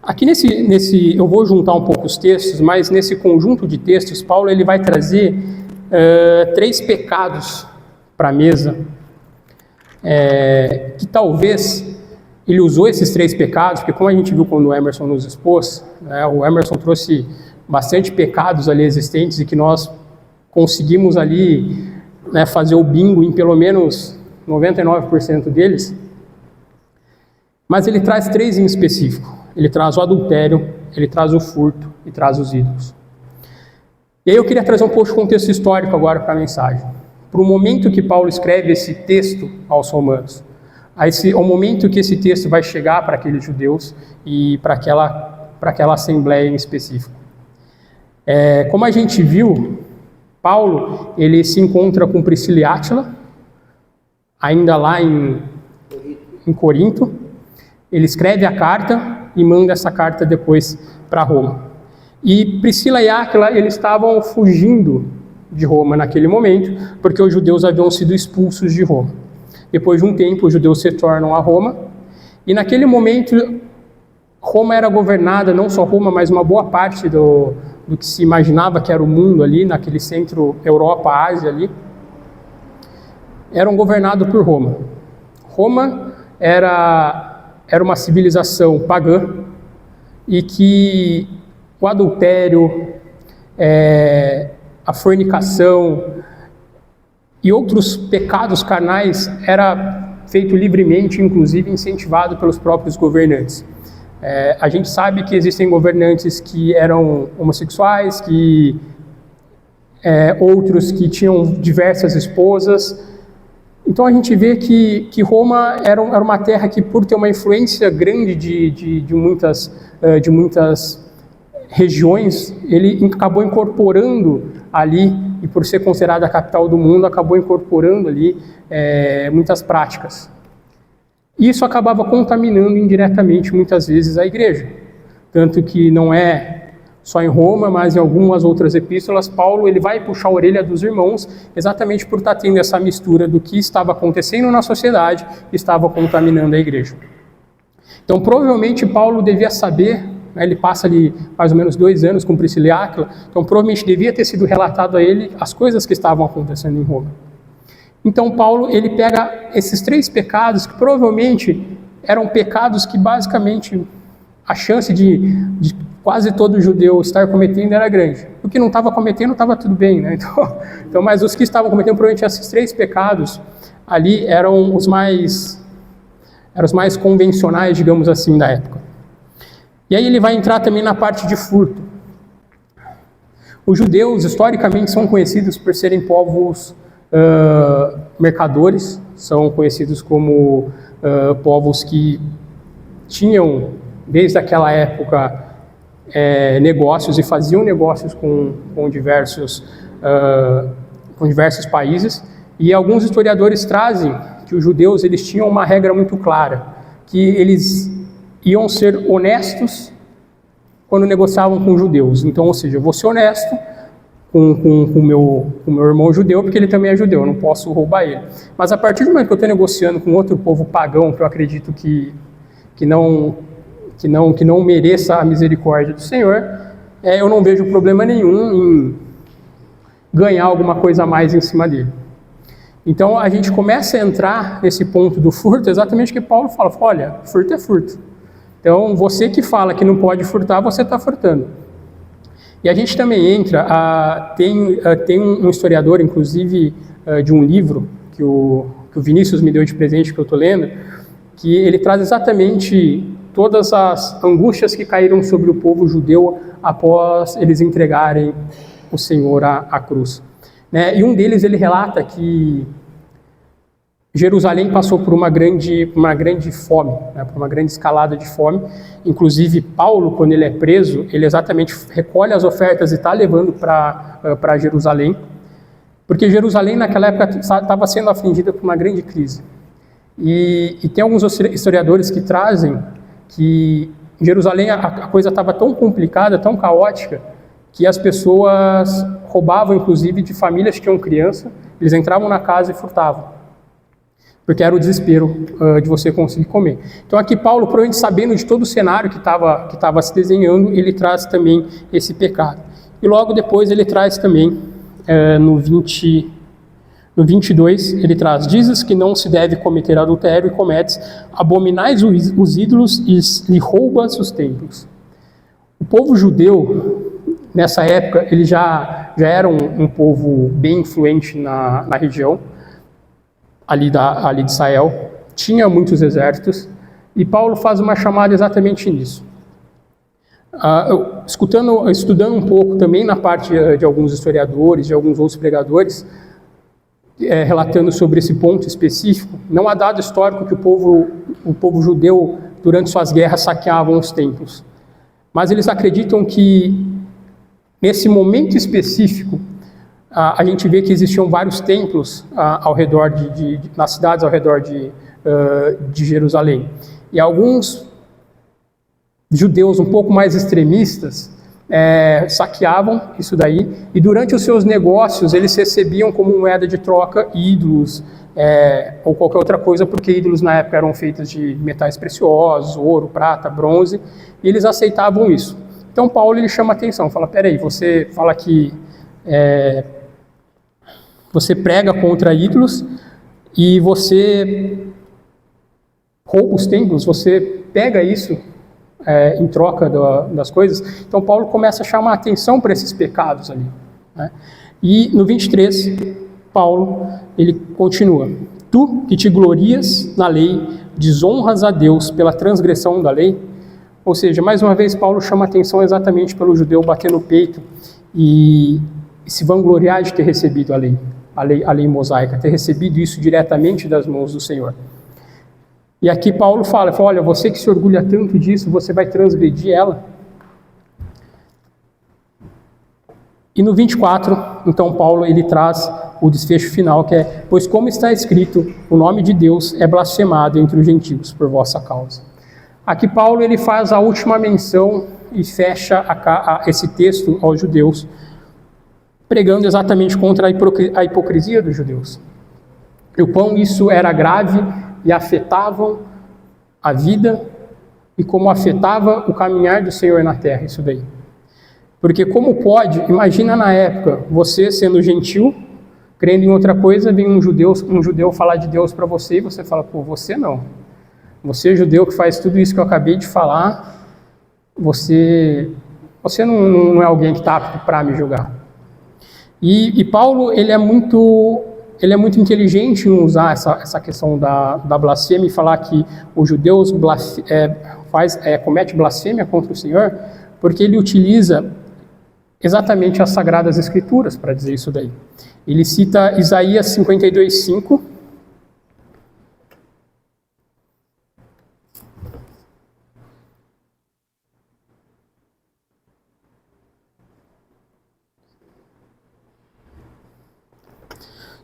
Aqui nesse eu vou juntar um pouco os textos, mas nesse conjunto de textos, Paulo ele vai trazer 3 pecados para a mesa, que talvez ele usou esses 3 pecados, porque como a gente viu quando o Emerson nos expôs, o Emerson trouxe bastante pecados ali existentes e que nós conseguimos ali fazer o bingo em pelo menos 99% deles. Mas ele traz 3 em específico. Ele traz o adultério, ele traz o furto e traz os ídolos. E aí eu queria trazer um pouco de contexto histórico agora para a mensagem. Para o momento que Paulo escreve esse texto aos Romanos. ao momento que esse texto vai chegar para aqueles judeus e para aquela assembleia em específico. Como a gente viu, Paulo ele se encontra com Priscila e Áquila, ainda lá em Corinto. Ele escreve a carta e manda essa carta depois para Roma. E Priscila e Áquila, eles estavam fugindo de Roma naquele momento, porque os judeus haviam sido expulsos de Roma. Depois de um tempo, os judeus se tornam a Roma, e naquele momento, Roma era governada, não só Roma, mas uma boa parte do que se imaginava que era o mundo ali, naquele centro Europa, Ásia ali, eram governados por Roma. Roma era uma civilização pagã, e que o adultério, a fornicação e outros pecados carnais era feito livremente, inclusive incentivado pelos próprios governantes. A gente sabe que existem governantes que eram homossexuais, outros que tinham diversas esposas. Então a gente vê que Roma era uma terra que, por ter uma influência grande de muitas regiões, ele acabou incorporando ali, e por ser considerada a capital do mundo, acabou incorporando ali muitas práticas. Isso acabava contaminando indiretamente, muitas vezes, a igreja. Tanto que não é só em Roma, mas em algumas outras epístolas, Paulo ele vai puxar a orelha dos irmãos, exatamente por estar tendo essa mistura do que estava acontecendo na sociedade e estava contaminando a igreja. Então, provavelmente, Paulo devia saber, ele passa ali mais ou menos 2 anos com Priscila e Áquila, então provavelmente devia ter sido relatado a ele as coisas que estavam acontecendo em Roma. Então Paulo ele pega esses 3 pecados que provavelmente eram pecados que basicamente a chance de quase todo judeu estar cometendo era grande. O que não estava cometendo estava tudo bem, né? Então, mas os que estavam cometendo provavelmente esses 3 pecados ali eram os mais convencionais, digamos assim, da época. E aí ele vai entrar também na parte de furto. Os judeus, historicamente, são conhecidos por serem povos mercadores, são conhecidos como povos que tinham, desde aquela época, negócios e faziam negócios com diversos países. E alguns historiadores trazem que os judeus eles tinham uma regra muito clara, que eles iam ser honestos quando negociavam com judeus. Então, ou seja, eu vou ser honesto com o meu irmão judeu, porque ele também é judeu, eu não posso roubar ele. Mas a partir do momento que eu estou negociando com outro povo pagão, que eu acredito que não mereça a misericórdia do Senhor, eu não vejo problema nenhum em ganhar alguma coisa a mais em cima dele. Então a gente começa a entrar nesse ponto do furto, exatamente o que Paulo fala, olha, furto é furto. Então você que fala que não pode furtar, você está furtando. E a gente também entra, tem um historiador, inclusive, de um livro que o Vinícius me deu de presente, que eu estou lendo, que ele traz exatamente todas as angústias que caíram sobre o povo judeu após eles entregarem o Senhor à cruz. E um deles, ele relata que Jerusalém passou por uma grande fome, por uma grande escalada de fome. Inclusive, Paulo, quando ele é preso, ele exatamente recolhe as ofertas e está levando para Jerusalém, porque Jerusalém, naquela época, estava sendo afligida por uma grande crise. E tem alguns historiadores que trazem que em Jerusalém a coisa estava tão complicada, tão caótica, que as pessoas roubavam, inclusive, de famílias que tinham criança, eles entravam na casa e furtavam, porque era o desespero de você conseguir comer. Então aqui Paulo, provavelmente sabendo de todo o cenário que estava se desenhando, ele traz também esse pecado. E logo depois ele traz também, no 22, ele traz, dizes que não se deve cometer adultério e cometes, abominais os ídolos e lhe roubas os templos. O povo judeu, nessa época, ele já era um povo bem influente na região, ali de Israel, tinha muitos exércitos, e Paulo faz uma chamada exatamente nisso. Estudando um pouco também na parte de alguns historiadores, de alguns outros pregadores, relatando sobre esse ponto específico. Não há dado histórico que o povo judeu, durante suas guerras, saqueavam os templos. Mas eles acreditam que, nesse momento específico, a gente vê que existiam vários templos ao redor nas cidades ao redor de Jerusalém. E alguns judeus um pouco mais extremistas saqueavam isso daí, e durante os seus negócios eles recebiam como moeda de troca ídolos ou qualquer outra coisa, porque ídolos na época eram feitos de metais preciosos, ouro, prata, bronze, e eles aceitavam isso. Então Paulo ele chama a atenção, fala, peraí, você fala que você prega contra ídolos e você rouba os templos, você pega isso em troca das coisas. Então Paulo começa a chamar a atenção para esses pecados ali, né? E no 23, Paulo ele continua: tu que te glorias na lei, desonras a Deus pela transgressão da lei. Ou seja, mais uma vez Paulo chama a atenção exatamente pelo judeu bater no peito e se vangloriar de ter recebido a lei mosaica, ter recebido isso diretamente das mãos do Senhor. E aqui Paulo fala, olha, você que se orgulha tanto disso, você vai transgredir ela. E no 24, então Paulo ele traz o desfecho final, que é: pois como está escrito, o nome de Deus é blasfemado entre os gentios por vossa causa. Aqui Paulo ele faz a última menção e fecha esse texto aos judeus, pregando exatamente contra a hipocrisia dos judeus. E o quão isso era grave e afetavam a vida e como afetava o caminhar do Senhor na terra, isso daí. Porque como pode, imagina na época, você sendo gentil, crendo em outra coisa, vem um judeu falar de Deus para você e você fala, pô, você não. Você judeu que faz tudo isso que eu acabei de falar, você não é alguém que está apto para me julgar. E Paulo, ele é muito inteligente em usar essa questão da blasfêmia e falar que os judeus comete blasfêmia contra o Senhor, porque ele utiliza exatamente as Sagradas Escrituras para dizer isso daí. Ele cita Isaías 52:5,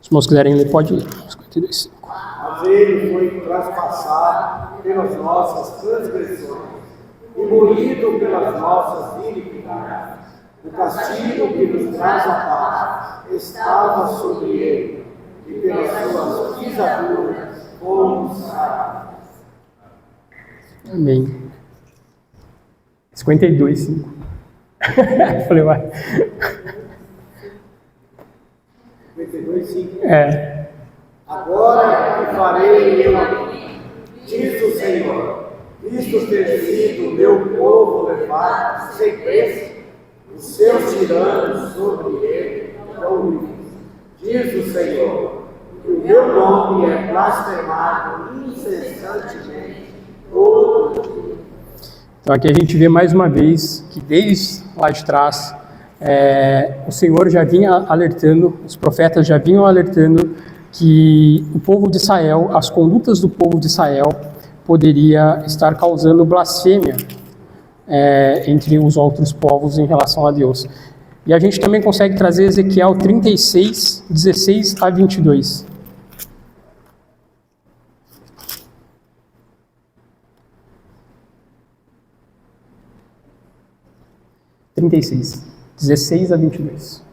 se os irmãos quiserem ler, pode ler. 52:5. Mas ele foi traspassado pelas nossas transgressões e moído pelas nossas iniquidades. O castigo que nos traz a paz estava sobre ele, e pelas suas pisaduras fomos sarados. Amém. 52:5. Falei, vai. 52:5. Agora que farei eu, diz o Senhor, visto ter sido o meu povo levado sem preço, os seus tiranos sobre ele estão livres. Diz o Senhor, que o meu nome é blasfemado incessantemente todo dia. Então aqui a gente vê mais uma vez que desde lá de trás o Senhor já vinha alertando, os profetas já vinham alertando que o povo de Israel, as condutas do povo de Israel poderia estar causando blasfêmia entre os outros povos em relação a Deus. E a gente também consegue trazer Ezequiel 36, 16 a 22. (36) 16 a 22.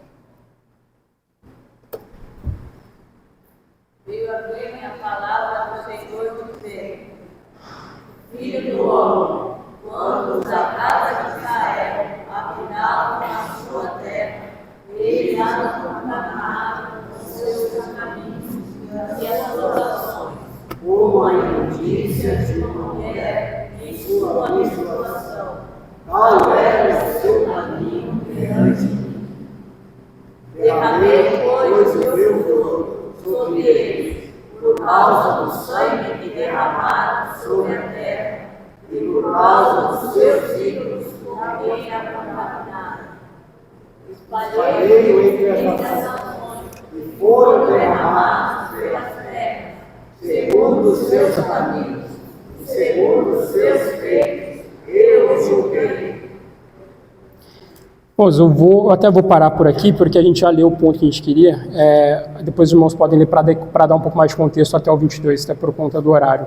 Veio a ver a palavra do Senhor dizendo: Filho do homem, quando os da casa de Israel habitavam a sua terra, eles já contaminaram os seus caminhos e as suas ações, como a imundícia de uma mulher em sua menstruação. Tal era o seu caminho perante mim. Derramei, pois, o meu fogo sobre eles, por causa do sangue que derramaram sobre a terra, e por causa dos seus ídolos com quem a contaminaram. Espalhei entre as nações, e foram derramados pelas terras, segundo os seus caminhos, e segundo os seus feitos, eu os julguei. Bom, eu até vou parar por aqui, porque a gente já leu o ponto que a gente queria. Depois os irmãos podem ler para dar um pouco mais de contexto até o 22, até por conta do horário.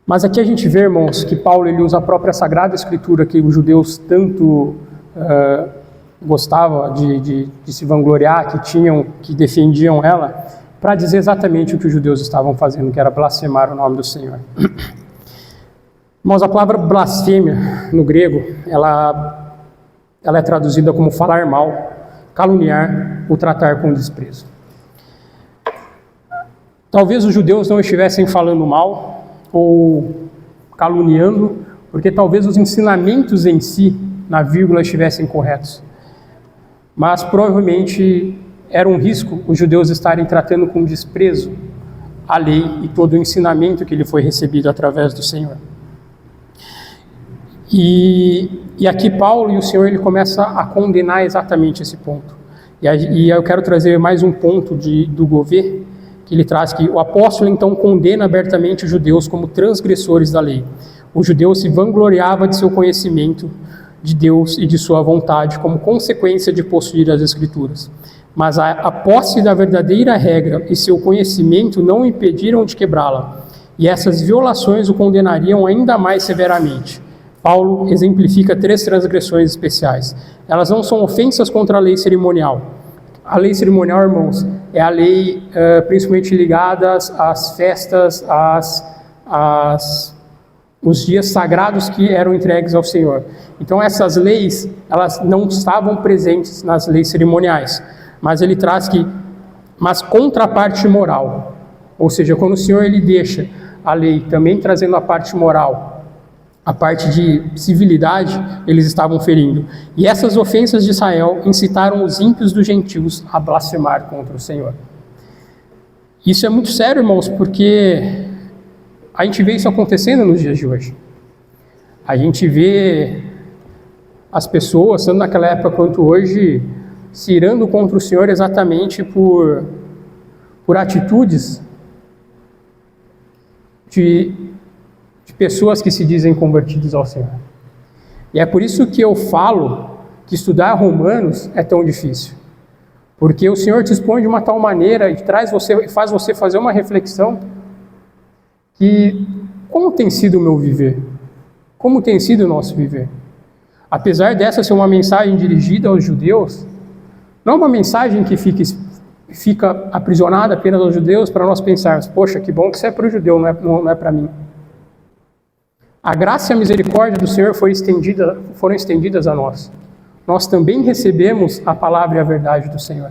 Mas aqui a gente vê, irmãos, que Paulo ele usa a própria Sagrada Escritura, que os judeus tanto gostavam de se vangloriar, que defendiam ela, para dizer exatamente o que os judeus estavam fazendo, que era blasfemar o nome do Senhor. Irmãos, a palavra blasfêmia, no grego, ela é traduzida como falar mal, caluniar ou tratar com desprezo. Talvez os judeus não estivessem falando mal ou caluniando, porque talvez os ensinamentos em si, na vírgula, estivessem corretos. Mas provavelmente era um risco os judeus estarem tratando com desprezo a lei e todo o ensinamento que ele foi recebido através do Senhor. E aqui Paulo e o Senhor ele começa a condenar exatamente esse ponto. E eu quero trazer mais um ponto do Gouveia, que ele traz que o apóstolo então condena abertamente os judeus como transgressores da lei. O judeu se vangloriava de seu conhecimento de Deus e de sua vontade como consequência de possuir as Escrituras. Mas a posse da verdadeira regra e seu conhecimento não o impediram de quebrá-la, e essas violações o condenariam ainda mais severamente. Paulo exemplifica 3 transgressões especiais. Elas não são ofensas contra a lei cerimonial. A lei cerimonial, irmãos, é a lei principalmente ligada às festas, os dias sagrados que eram entregues ao Senhor. Então essas leis, elas não estavam presentes nas leis cerimoniais, mas ele traz mas contra a parte moral, ou seja, quando o Senhor ele deixa a lei também trazendo a parte moral, a parte de civilidade, eles estavam ferindo. E essas ofensas de Israel incitaram os ímpios dos gentios a blasfemar contra o Senhor. Isso é muito sério, irmãos, porque a gente vê isso acontecendo nos dias de hoje. A gente vê as pessoas, tanto naquela época quanto hoje, se irando contra o Senhor exatamente por atitudes de pessoas que se dizem convertidas ao Senhor. E é por isso que eu falo que estudar Romanos é tão difícil. Porque o Senhor te expõe de uma tal maneira e faz você fazer uma reflexão que como tem sido o meu viver? Como tem sido o nosso viver? Apesar dessa ser uma mensagem dirigida aos judeus, não é uma mensagem que fica aprisionada apenas aos judeus para nós pensarmos, poxa, que bom que isso é para o judeu, não é para mim. A graça e a misericórdia do Senhor foram estendidas a nós. Nós também recebemos a palavra e a verdade do Senhor.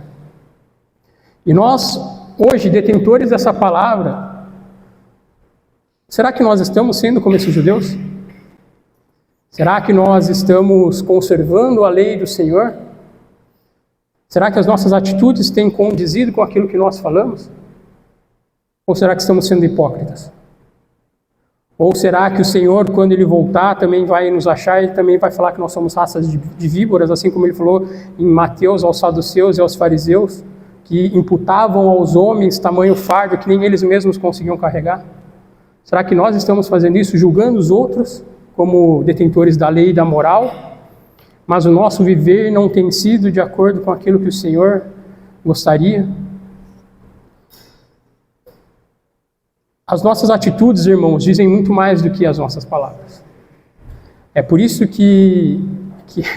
E nós, hoje, detentores dessa palavra, será que nós estamos sendo como esses judeus? Será que nós estamos conservando a lei do Senhor? Será que as nossas atitudes têm condizido com aquilo que nós falamos? Ou será que estamos sendo hipócritas? Ou será que o Senhor, quando Ele voltar, também vai nos achar e também vai falar que nós somos raças de víboras, assim como Ele falou em Mateus aos saduceus e aos fariseus, que imputavam aos homens tamanho fardo que nem eles mesmos conseguiam carregar? Será que nós estamos fazendo isso, julgando os outros como detentores da lei e da moral, mas o nosso viver não tem sido de acordo com aquilo que o Senhor gostaria? As nossas atitudes, irmãos, dizem muito mais do que as nossas palavras. É por isso que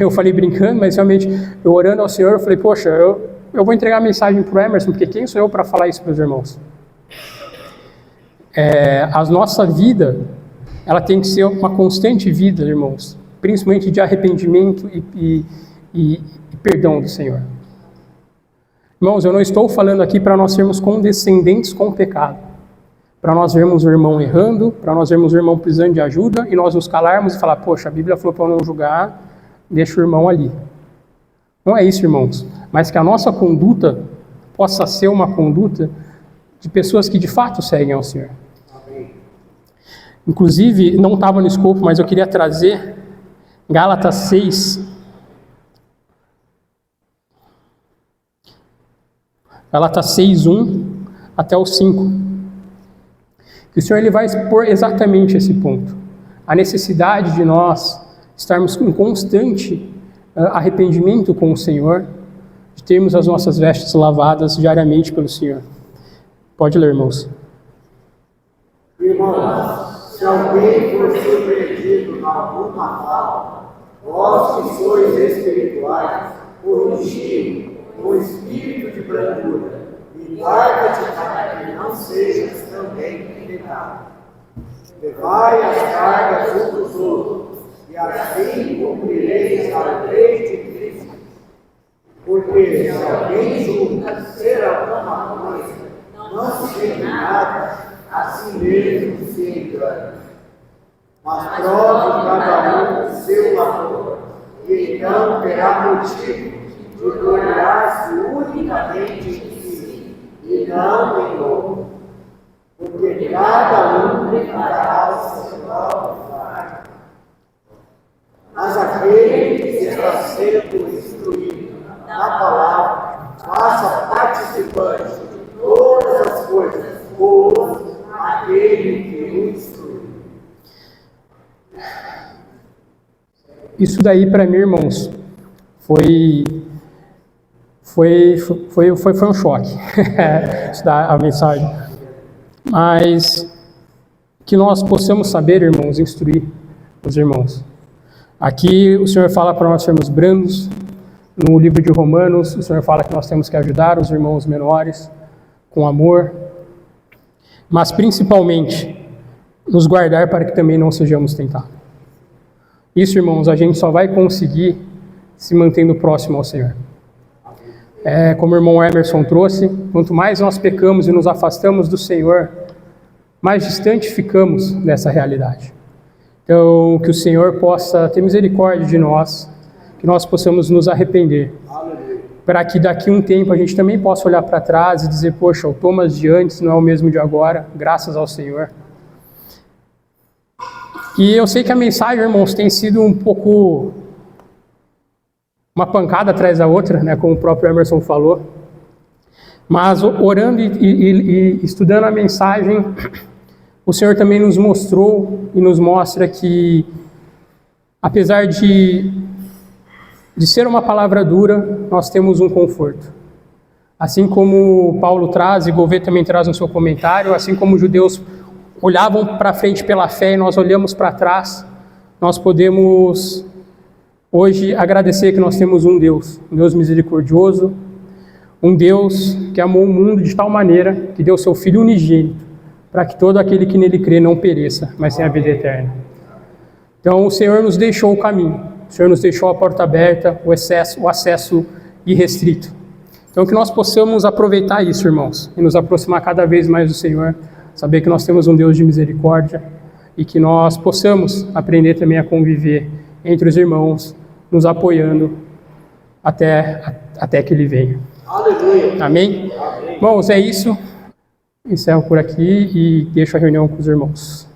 eu falei brincando, mas realmente, eu orando ao Senhor, eu falei, poxa, eu vou entregar a mensagem para o Emerson, porque quem sou eu para falar isso para os irmãos? A nossa vida, ela tem que ser uma constante vida, irmãos, principalmente de arrependimento e perdão do Senhor. Irmãos, eu não estou falando aqui para nós sermos condescendentes com o pecado, para nós vermos o irmão errando, para nós vermos o irmão precisando de ajuda e nós nos calarmos e falar, poxa, a Bíblia falou para eu não julgar, deixa o irmão ali. Não é isso, irmãos, mas que a nossa conduta possa ser uma conduta de pessoas que de fato seguem ao Senhor. Inclusive, não estava no escopo, mas eu queria trazer Gálatas 6. Gálatas 6:1 até o 5. Que o Senhor ele vai expor exatamente esse ponto. A necessidade de nós estarmos em constante arrependimento com o Senhor, de termos as nossas vestes lavadas diariamente pelo Senhor. Pode ler, irmãos. Irmãos, se alguém for surpreendido em alguma falta, vós que sois espirituais, corrigi-o com espírito de brandura, e guarda-te para que não sejas também tentado. Levai as cargas uns dos outros, e assim cumprireis a lei de Cristo. Porque se alguém julga ser alguma coisa, não se tem nada, a si mesmo se engana. Mas prove cada um o seu labor, e então terá motivo de gloriar-se unicamente em si, e não em outro. Porque cada um preparará o seu próprio fardo. Mas aquele que está sendo instruído na palavra, faça participante de todas as coisas boas aquele que o instrui. Isso daí para mim, irmãos, foi um choque. Estudar a mensagem. Mas que nós possamos saber, irmãos, instruir os irmãos. Aqui o Senhor fala para nós sermos brandos. No livro de Romanos, o Senhor fala que nós temos que ajudar os irmãos menores com amor, mas principalmente nos guardar para que também não sejamos tentados. Isso, irmãos, a gente só vai conseguir se mantendo próximo ao Senhor. Como o irmão Emerson trouxe, quanto mais nós pecamos e nos afastamos do Senhor, mais distante ficamos dessa realidade. Então, que o Senhor possa ter misericórdia de nós, que nós possamos nos arrepender, para que daqui a um tempo a gente também possa olhar para trás e dizer, poxa, o Thomas de antes não é o mesmo de agora, graças ao Senhor. E eu sei que a mensagem, irmãos, tem sido um pouco uma pancada atrás da outra, né, como o próprio Emerson falou. Mas orando e estudando a mensagem, o Senhor também nos mostrou e nos mostra que, apesar de ser uma palavra dura, nós temos um conforto. Assim como Paulo traz, e Gouveia também traz no seu comentário, assim como os judeus olhavam para frente pela fé e nós olhamos para trás, nós podemos hoje agradecer que nós temos um Deus misericordioso, um Deus que amou o mundo de tal maneira que deu seu Filho unigênito, para que todo aquele que nele crê não pereça, mas tenha a vida eterna. Então o Senhor nos deixou o caminho, o Senhor nos deixou a porta aberta, o acesso irrestrito. Então que nós possamos aproveitar isso, irmãos, e nos aproximar cada vez mais do Senhor, saber que nós temos um Deus de misericórdia e que nós possamos aprender também a conviver entre os irmãos, nos apoiando até que Ele venha. Aleluia. Amém? Irmãos, é isso. Encerro por aqui e deixo a reunião com os irmãos.